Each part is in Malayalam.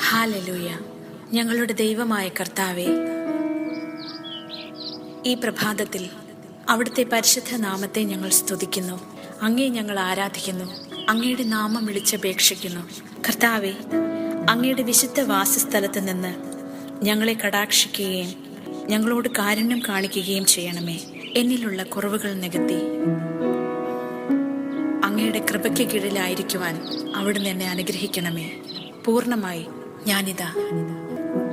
ഹല്ലേലൂയ. ഞങ്ങളുടെ ദൈവമായ കർത്താവേ, ഈ പ്രഭാതത്തിൽ അവിടുത്തെ പരിശുദ്ധ നാമത്തെ ഞങ്ങൾ സ്തുതിക്കുന്നു. അങ്ങേ ഞങ്ങൾ ആരാധിക്കുന്നു. അങ്ങയുടെ നാമം വിളിച്ചപേക്ഷിക്കുന്നു. കർത്താവേ, അങ്ങയുടെ വിശുദ്ധ വാസസ്ഥലത്ത് നിന്ന് ഞങ്ങളെ കടാക്ഷിക്കുകയും ഞങ്ങളോട് കാരുണ്യം കാണിക്കുകയും ചെയ്യണമേ. എന്നിലുള്ള കുറവുകൾ നികത്തി അങ്ങയുടെ കൃപയ്ക്ക് കീഴിലായിരിക്കുവാൻ അവിടുന്ന് എന്നെ അനുഗ്രഹിക്കണമേ. പൂർണ്ണമായി ഞാനിതാ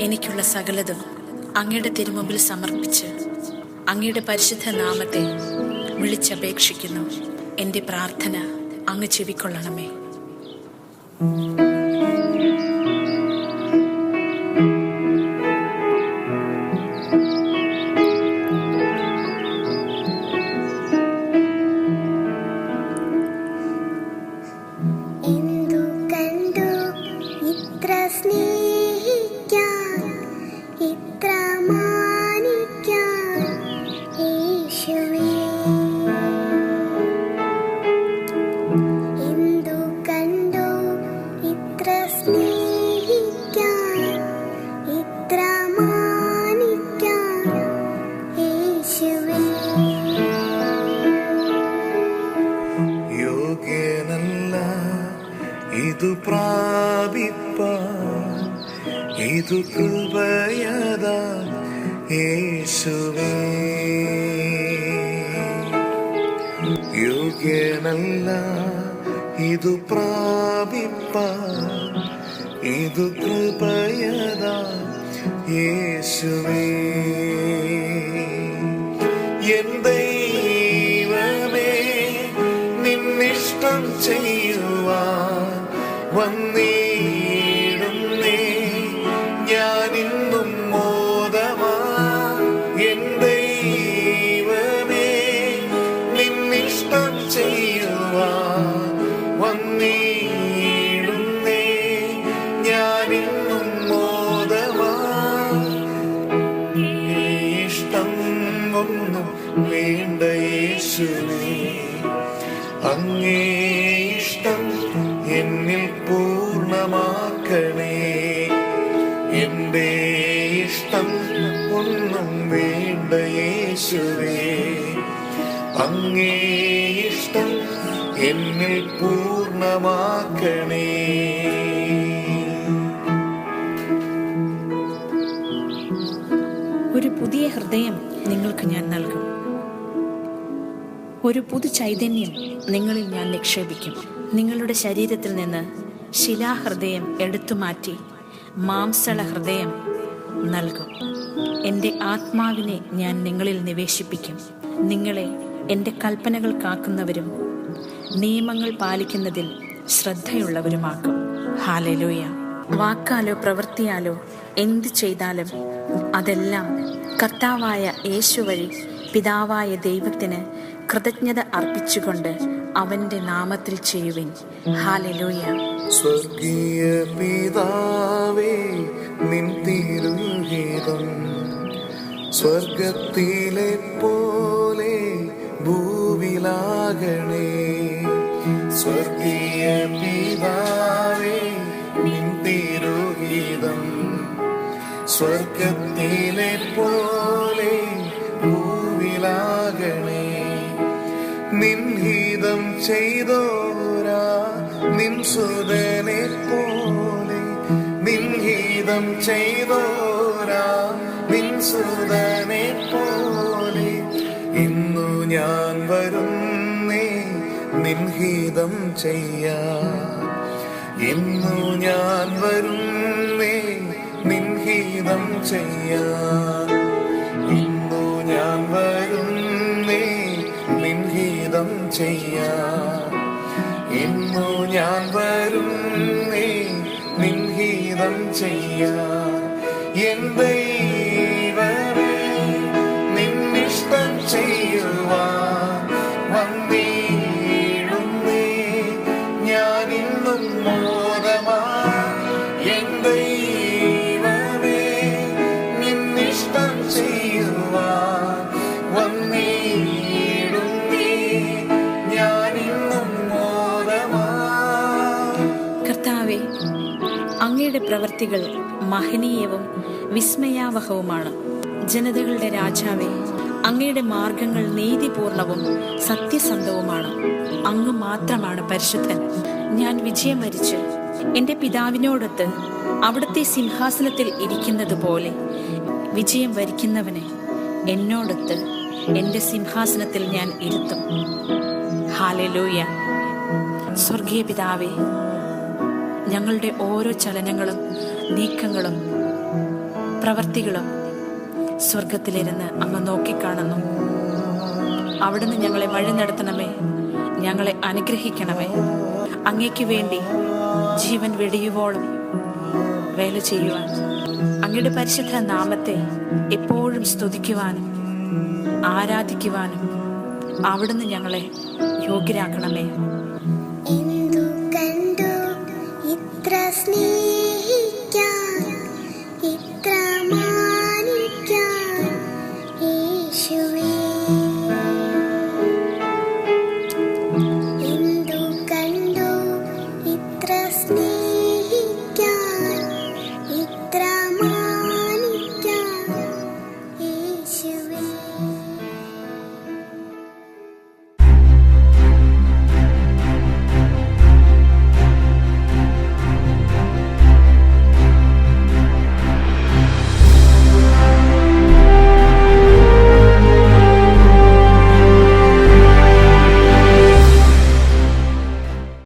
എനിക്കുള്ള സകലതും അങ്ങയുടെ തിരുമുമ്പിൽ സമർപ്പിച്ച് അങ്ങയുടെ പരിശുദ്ധ നാമത്തെ വിളിച്ചപേക്ഷിക്കുന്നു. എൻ്റെ പ്രാർത്ഥന അങ്ങ് ചെവിക്കൊള്ളണമേ. ഇതു പ്രാപിപ്പാൻ ഇതു കൃപയതാ യേശുവേ. യോഗ്യനല്ല ഇതു പ്രാപിപ്പാൻ ഇതു കൃപയതാ യേശുവേ. എൻ ദൈവമേ, നിന്നിഷ്ടം ചെയ്യുവാൻ വന്നിടുന്നേ ഞാനിന്നും മോദമാ. എൻ ദൈവമേ, നിന്നിഷ്ടം ചെയ്യുവാൻ വന്നിടുന്നേ ഞാനിന്നും മോദമാ. ഇഷ്ടം ഒന്നും വേണ്ട യേശുവേ, അങ്ങേ ഇഷ്ടം എന്നിൽ പൂർണ്ണമാക്കണേ. എന്റെ ഇഷ്ടം ഒന്നും വേണ്ട യേശുവേ, അങ്ങേ ഇഷ്ടം എന്നിൽ പൂർണ്ണമാക്കണേ. ഒരു പുതിയ ഹൃദയം നിങ്ങൾക്ക് ഞാൻ നൽകും. ഒരു പുതു ചൈതന്യം നിങ്ങളിൽ ഞാൻ നിക്ഷേപിക്കും. നിങ്ങളുടെ ശരീരത്തിൽ നിന്ന് ശിലാഹൃദയം എടുത്തുമാറ്റി മാംസള ഹൃദയം നൽകും. എൻ്റെ ആത്മാവിനെ ഞാൻ നിങ്ങളിൽ നിവേശിപ്പിക്കും. നിങ്ങളെ എൻ്റെ കൽപ്പനകൾ കാക്കുന്നവരും നിയമങ്ങൾ പാലിക്കുന്നതിൽ ശ്രദ്ധയുള്ളവരുമാക്കും. ഹല്ലേലൂയ. വാക്കാലോ പ്രവൃത്തിയാലോ എന്ത് ചെയ്താലും അതെല്ലാം കർത്താവായ യേശു വഴി പിതാവായ ദൈവത്തിന് കൃതജ്ഞത അർപ്പിച്ചുകൊണ്ട് അവന്റെ നാമത്തിൽ ചെയ്യുവിൻ. ഹല്ലേലൂയ. സ്വർഗീയ പിതാവേ, നിൻ തിരുഹിതം സ്വർഗത്തിലെ പോലെ ഭൂവിലാകണേ. സ്വർഗീയ പിതാവേ, നിൻ തിരുഹിതം സ്വർഗത്തിലെ പോലെ ഭൂവിലാകണേ. നിൻഹിതം ചെയ്തോരാ നിൻ സുതനെ പോലെ, നിൻഹിതം ചെയ്തോരാ നിൻ സുതനെ പോലെ. ഇന്നു ഞാൻ വരുന്നേ നിൻഹിതം ചെയ്യാൻ, ഇന്നു ഞാൻ വരുന്നേ നിൻഹിതം ചെയ്യാൻ. ഇന്നു ഞാൻ വരുന്നേ നിൻഹിതം ചെയ്യാൻ. ഇന്നു ഞാൻ വരുന്നേ നിൻഹിതം ചെയ്യാൻ. എൻ ദൈവമേ, നിന്നിഷ്ടം ചെയ്യുവാൻ വന്നിടുന്നേ ഞാനിന്നും മോദമാ. എൻ ദൈവമേ, നിന്നിഷ്ടം ചെയ്യുവാൻ വന്നിടുന്നേ ഞാനിന്നും മോദമാ. കർത്താവെ, അങ്ങയുടെ പ്രവൃത്തികൾ മഹനീയവും വിസ്മയാവഹവുമാണ്. ജനതകളുടെ രാജാവേ, അങ്ങയുടെ മാർഗങ്ങൾ നീതിപൂർണവും സത്യസന്ധവുമാണ്. അങ്ങ് മാത്രമാണ് പരിശുദ്ധൻ. ഞാൻ വിജയം വരിച്ച് എൻ്റെ പിതാവിനോടൊത്ത് അവിടുത്തെ സിംഹാസനത്തിൽ ഇരിക്കുന്നത് പോലെ വിജയം വരിക്കുന്നവനെ എന്നോടൊത്ത് എൻ്റെ സിംഹാസനത്തിൽ ഞാൻ ഇരുത്തും. ഹല്ലേലൂയ. സ്വർഗീയ പിതാവേ, ഞങ്ങളുടെ ഓരോ ചലനങ്ങളും നീക്കങ്ങളും പ്രവർത്തികളും സ്വർഗത്തിലിരുന്ന് അങ്ങ് നോക്കിക്കാണുന്നു. അവിടുന്ന് ഞങ്ങളെ വഴി നടത്തണമേ, ഞങ്ങളെ അനുഗ്രഹിക്കണമേ. അങ്ങയ്ക്ക് വേണ്ടി ജീവൻ വെടിയുവോളം വേല ചെയ്യുവാൻ, അങ്ങയുടെ പരിശുദ്ധ നാമത്തെ എപ്പോഴും സ്തുതിക്കുവാനും ആരാധിക്കുവാനും അവിടുന്ന് ഞങ്ങളെ യോഗ്യരാക്കണമേ.